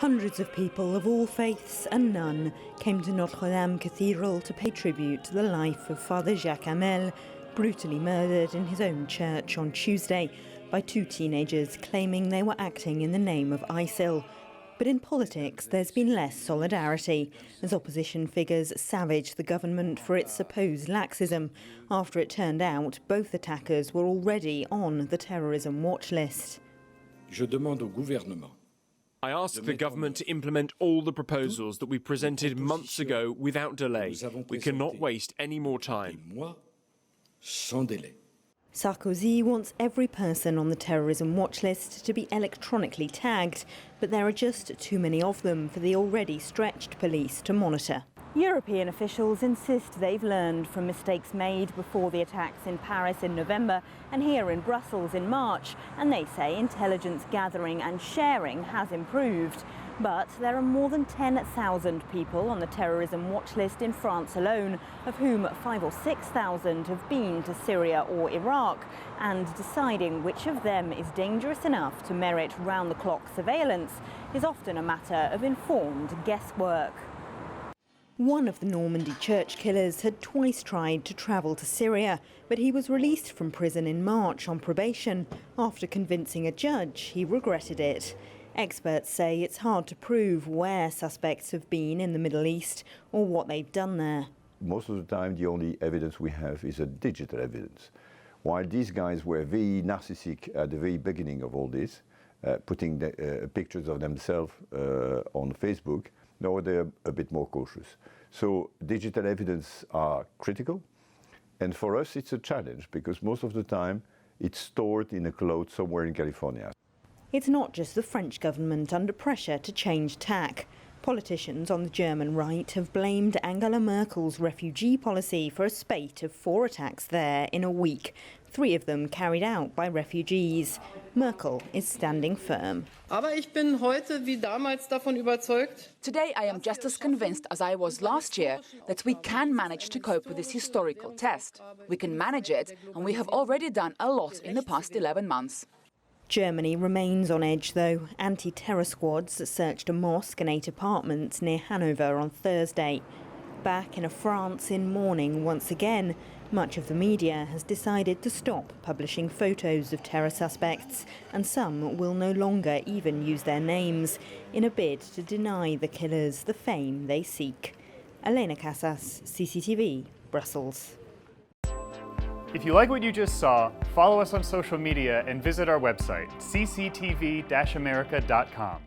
Hundreds of people of all faiths and none came to Notre Dame Cathedral to pay tribute to the life of Father Jacques Hamel, brutally murdered in his own church on Tuesday by two teenagers claiming they were acting in the name of ISIL. But in politics, there's been less solidarity, as opposition figures savage the government for its supposed laxism, after it turned out both attackers were already on the terrorism watch list. Je demande au gouvernement. I ask the government to implement all the proposals that we presented months ago without delay. We cannot waste any more time. Sarkozy wants every person on the terrorism watch list to be electronically tagged, but there are just too many of them for the already stretched police to monitor. European officials insist they've learned from mistakes made before the attacks in Paris in November and here in Brussels in March, and they say intelligence gathering and sharing has improved. But there are more than 10,000 people on the terrorism watch list in France alone, of whom 5,000 or 6,000 have been to Syria or Iraq, and deciding which of them is dangerous enough to merit round-the-clock surveillance is often a matter of informed guesswork. One of the Normandy Church killers had twice tried to travel to Syria, but he was released from prison in March on probation. After convincing a judge, he regretted it. Experts say it's hard to prove where suspects have been in the Middle East or what they've done there. Most of the time, the only evidence we have is a digital evidence. While these guys were very narcissistic at the very beginning of all this, putting pictures of themselves on Facebook, now they're a bit more cautious. So digital evidence are critical, and for us it's a challenge because most of the time it's stored in a cloud somewhere in California. It's not just the French government under pressure to change tack. Politicians on the German right have blamed Angela Merkel's refugee policy for a spate of 4 attacks there in a week, 3 of them carried out by refugees. Merkel is standing firm. Aber ich bin heute wie damals davon überzeugt. Today I am just as convinced as I was last year that we can manage to cope with this historical test. We can manage it, and we have already done a lot in the past 11 months. Germany remains on edge, though. Anti-terror squads searched a mosque and 8 apartments near Hanover on Thursday. Back in a France in mourning once again, much of the media has decided to stop publishing photos of terror suspects, and some will no longer even use their names in a bid to deny the killers the fame they seek. Elena, Casas, CCTV, Brussels. If you like what you just saw, follow us on social media and visit our website, cctv-america.com.